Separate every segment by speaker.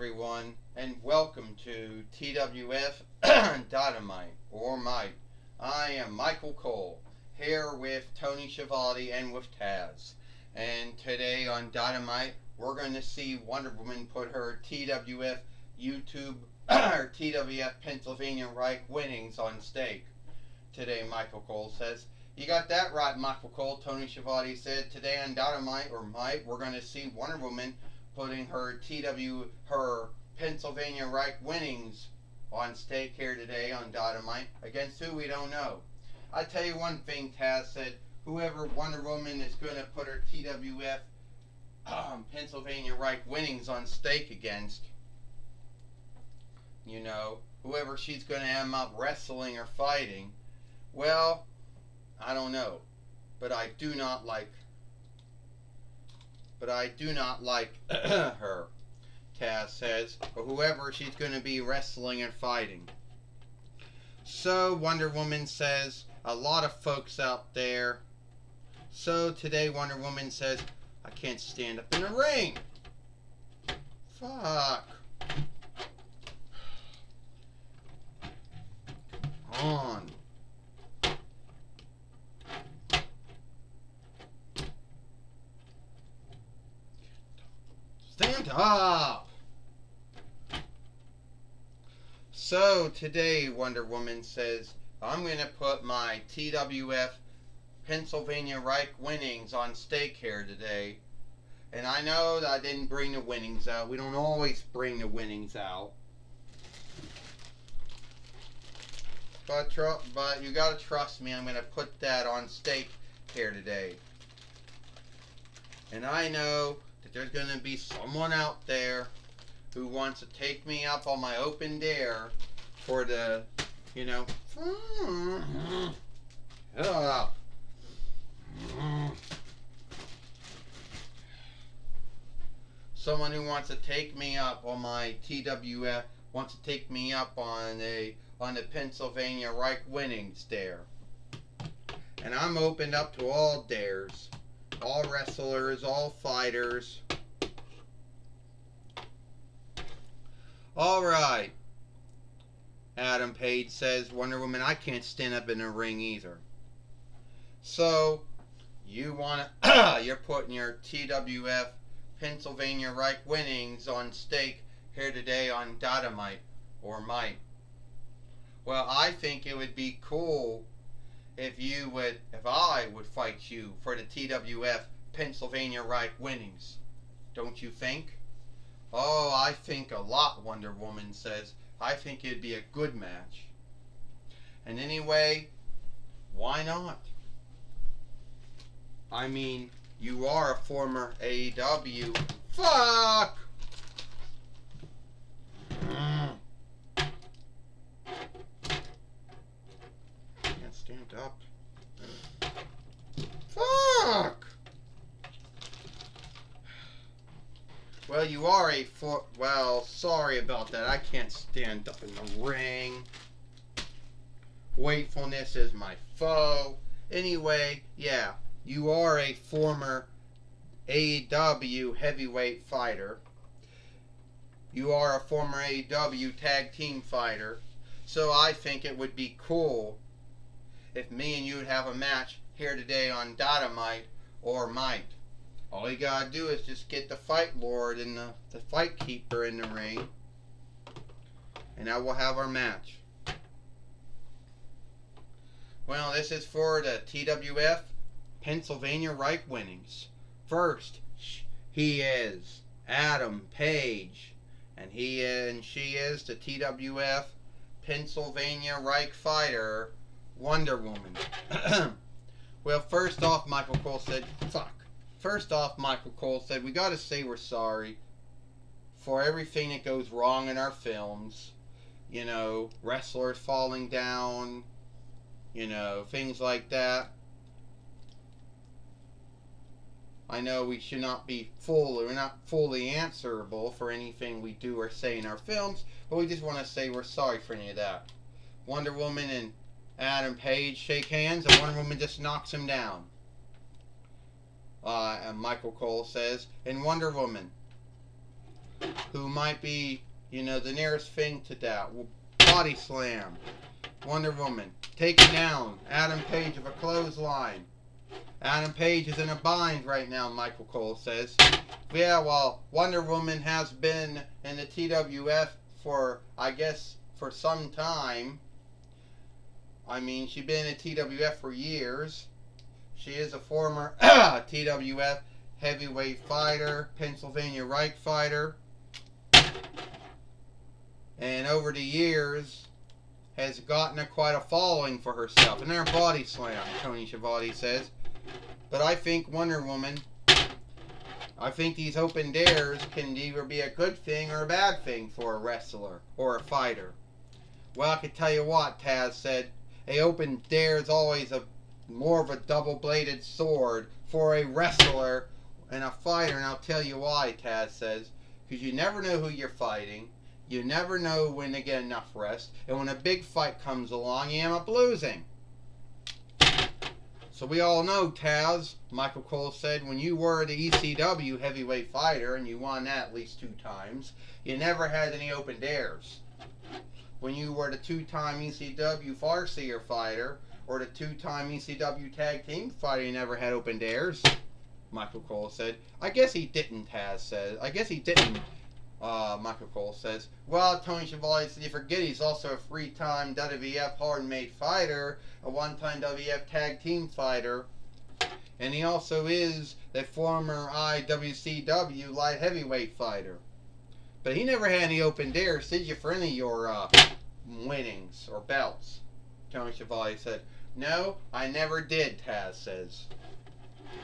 Speaker 1: everyone, and welcome to TWF Dynamite, or Might. I am Michael Cole, here with Tony Schiavone and with Taz. And today on Dynamite, we're going to see Wonder Woman put her TWF YouTube, or TWF Pennsylvania Reich winnings on stake. Today, Michael Cole says. You got that right, Michael Cole. Tony Schiavone said today on Dynamite, or Might, we're going to see Wonder Woman putting her Pennsylvania Reich winnings on stake here today on Dynamite. Against who, we don't know. I tell you one thing, Taz said, whoever Wonder Woman is going to put her TWF Pennsylvania Reich winnings on stake against, you know, whoever she's going to end up wrestling or fighting, well, I don't know. But I do not like her, Taz says, or whoever she's going to be wrestling and fighting. So Wonder Woman says, a lot of folks out there. So today Wonder Woman says, I can't stand up in the ring. Fuck. Come on. Stand up! So today Wonder Woman says, I'm going to put my TWF Pennsylvania Reich winnings on stake here today. And I know that I didn't bring the winnings out. We don't always bring the winnings out. But you got to trust me, I'm going to put that on stake here today. And I know that there's going to be someone out there who wants to take me up on my open dare for the, you know, shut up. Someone who wants to take me up on my TWF, wants to take me up on the Pennsylvania Reich winnings dare. And I'm opened up to all dares. All wrestlers, all fighters. Alright. Adam Page says, Wonder Woman, I can't stand up in the ring either. So, you're putting your TWF Pennsylvania Reich winnings on stake here today on Dynamite, or Might. Well, I think it would be cool if I would fight you for the TWF Pennsylvania Reich winnings. Don't you think? Oh, I think a lot, Wonder Woman says. I think it'd be a good match. And anyway, why not? I mean, you are a former AEW. Fuck! Can't stand up. Fuck! Well, you are well, sorry about that. I can't stand up in the ring. Wakefulness is my foe. Anyway, yeah, you are a former AEW heavyweight fighter. You are a former AEW tag team fighter. So I think it would be cool if me and you would have a match here today on Dynamite or Might. All you gotta do is just get the Fight Lord and the Fight Keeper in the ring, and I will have our match. Well, this is for the TWF Pennsylvania Reich winnings. First, he is Adam Page, and she is the TWF Pennsylvania Reich fighter, Wonder Woman. Well, first off, Michael Cole said, we gotta say we're sorry for everything that goes wrong in our films. You know, wrestlers falling down, you know, things like that. I know we should not be we're not fully answerable for anything we do or say in our films, but we just want to say we're sorry for any of that. Wonder Woman and Adam Page shake hands, and Wonder Woman just knocks him down. And Michael Cole says, in Wonder Woman, who might be, the nearest thing to that. Body slam. Wonder Woman taken down. Adam Page with a clothesline. Adam Page is in a bind right now, Michael Cole says. Yeah, well, Wonder Woman has been in the TWF for, I guess, for some time. I mean, she's been in TWF for years. She is a former TWF heavyweight fighter, Pennsylvania Reich fighter. And over the years has gotten quite a following for herself. And their body slam, Tony Schiavone says. But I think Wonder Woman, I think these open dares can either be a good thing or a bad thing for a wrestler or a fighter. Well, I can tell you what, Taz said, a open dare is always more of a double-bladed sword for a wrestler and a fighter. And I'll tell you why, Taz says, because you never know who you're fighting. You never know when to get enough rest. And when a big fight comes along, you end up losing. So we all know, Taz, Michael Cole said, when you were the ECW heavyweight fighter, and you won that at least 2 times, you never had any open dares. When you were the 2-time ECW Farseer fighter, or the 2-time ECW tag team fighter, you never had open dares, Michael Cole said. I guess he didn't, Taz said. I guess he didn't. Michael Cole says, well, Tony Schiavone said, you forget he's also a 3-time WWF hard-made fighter, a 1-time WWF tag team fighter, and he also is the former IWCW light heavyweight fighter. But he never had any open dares, did you, for any of your winnings or belts? Tony Schiavone said, no, I never did, Taz says.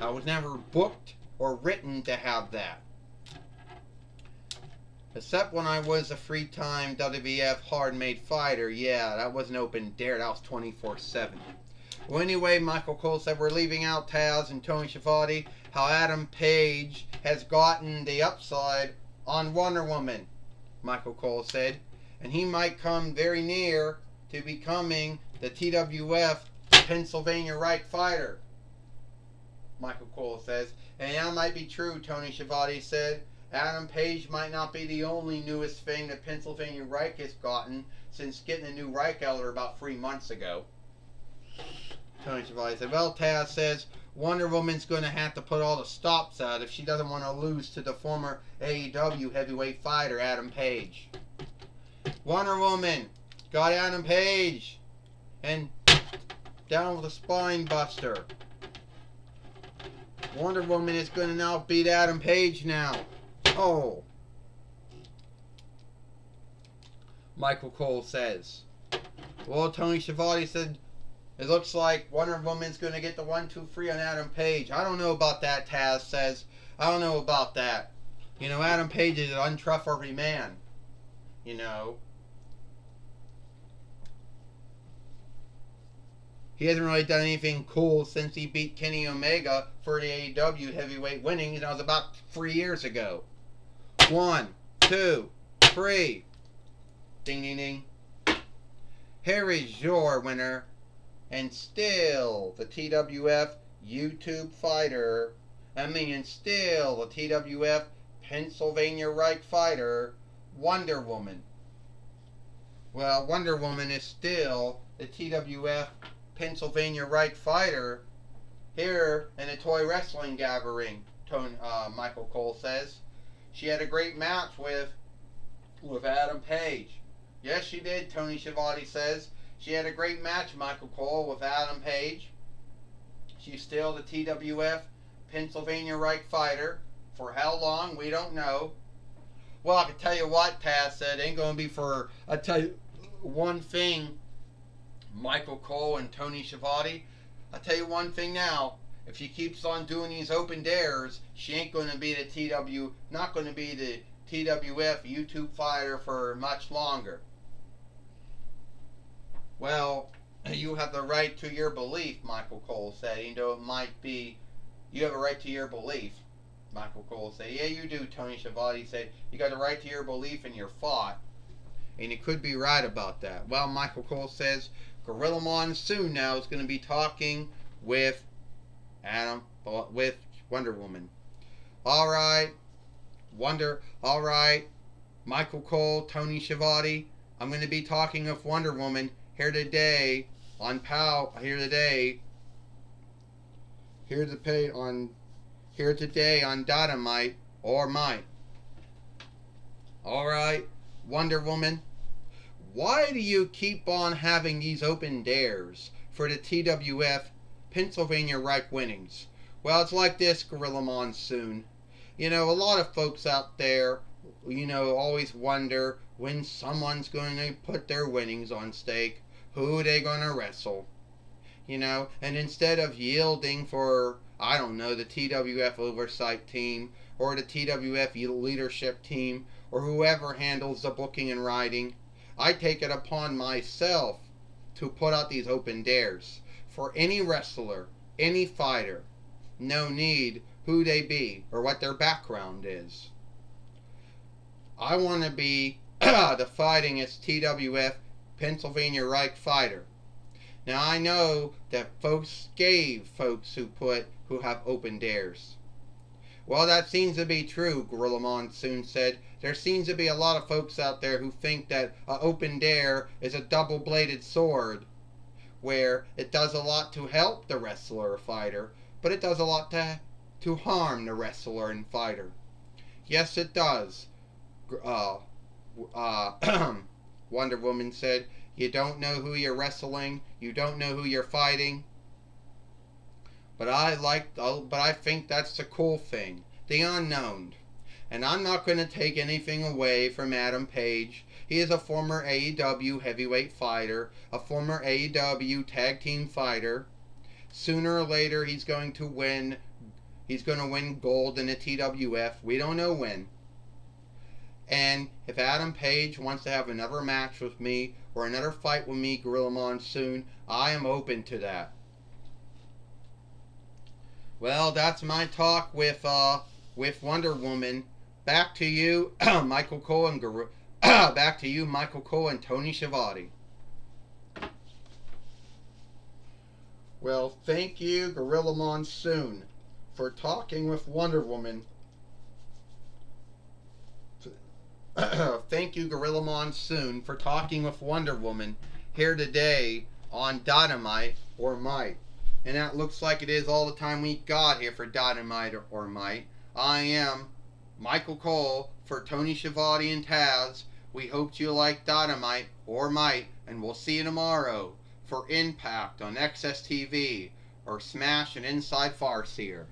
Speaker 1: I was never booked or written to have that. Except when I was a 3-time WWF hard-made fighter. Yeah, that was an open dare. That was 24/7. Well, anyway, Michael Cole said we're leaving out Taz and Tony Schiavone, how Adam Page has gotten the upside on Wonder Woman, Michael Cole said. And he might come very near to becoming the TWF Pennsylvania Reich fighter, Michael Cole says. And that might be true, Tony Schiavone said. Adam Page might not be the only newest thing that Pennsylvania Reich has gotten since getting a new Reich elder about 3 months ago. Tony Schiavone said, well, Taz says Wonder Woman's going to have to put all the stops out if she doesn't want to lose to the former AEW heavyweight fighter, Adam Page. Wonder Woman got Adam Page and down with a spine buster. Wonder Woman is going to now beat Adam Page now. Oh. Michael Cole says. Well, Tony Schiavone said, it looks like Wonder Woman's going to get the 1-2-3 on Adam Page. I don't know about that, Taz says. I don't know about that. Adam Page is an untrustworthy man. He hasn't really done anything cool since he beat Kenny Omega for the AEW heavyweight winnings. That was about 3 years ago. 1, 2, 3. Ding, ding, ding. Here is your winner, and still the TWF YouTube fighter. And still the TWF Pennsylvania Reich fighter, Wonder Woman. Well, Wonder Woman is still the TWF Pennsylvania Reich fighter here in the Toy Wrestling Gathering, Michael Cole says. She had a great match with Adam Page. Yes, she did, Tony Schiavone says. She had a great match, Michael Cole, with Adam Page. She's still the TWF Pennsylvania Reich fighter. For how long, we don't know. Well, I can tell you what, Taz said, ain't going to be for, I'll tell you one thing, Michael Cole and Tony Schiavone. I'll tell you one thing now. If she keeps on doing these open dares, she ain't going to be not going to be the TWF YouTube fighter for much longer. Well, you have the right to your belief, Michael Cole said. It might be, you have a right to your belief, Michael Cole said. Yeah, you do, Tony Schiavone said. You got the right to your belief in your thought. And you could be right about that. Well, Michael Cole says Gorilla Monsoon now is going to be talking with Wonder Woman. All right. Michael Cole, Tony Schiavone. I'm going to be talking with Wonder Woman here today on here today on Dynamite or Might. All right, Wonder Woman. Why do you keep on having these open dares for the TWF Pennsylvania Reich winnings? Well, it's like this, Gorilla Monsoon. A lot of folks out there, always wonder when someone's going to put their winnings on stake, who they going to wrestle. And instead of yielding for, I don't know, the TWF oversight team or the TWF leadership team or whoever handles the booking and writing, I take it upon myself to put out these open dares for any wrestler, any fighter, no need who they be or what their background is. I want to be the fightingest TWF Pennsylvania Reich fighter. Now I know that folks who have open dares. Well, that seems to be true, Gorilla Monsoon said. There seems to be a lot of folks out there who think that an open dare is a double-bladed sword, where it does a lot to help the wrestler or fighter, but it does a lot to harm the wrestler and fighter. Yes, it does. Wonder Woman said, you don't know who you're wrestling, you don't know who you're fighting. But I think that's the cool thing, the unknown. And I'm not going to take anything away from Adam Page. He is a former AEW heavyweight fighter, a former AEW tag team fighter. Sooner or later, he's going to win gold in the TWF. We don't know when. And if Adam Page wants to have another match with me or another fight with me, Gorilla Monsoon, I am open to that. Well, that's my talk with Wonder Woman. Back to you, Michael Cole and Tony Schiavone. Well, thank you, Gorilla Monsoon, for talking with Wonder Woman. Thank you, Gorilla Monsoon, for talking with Wonder Woman here today on Dynamite or Might. And that looks like it is all the time we got here for Dynamite or Might. I am Michael Cole for Tony Schiavone and Taz. We hope you like Dynamite or Might, and we'll see you tomorrow for Impact on XSTV or Smash and Inside Farseer.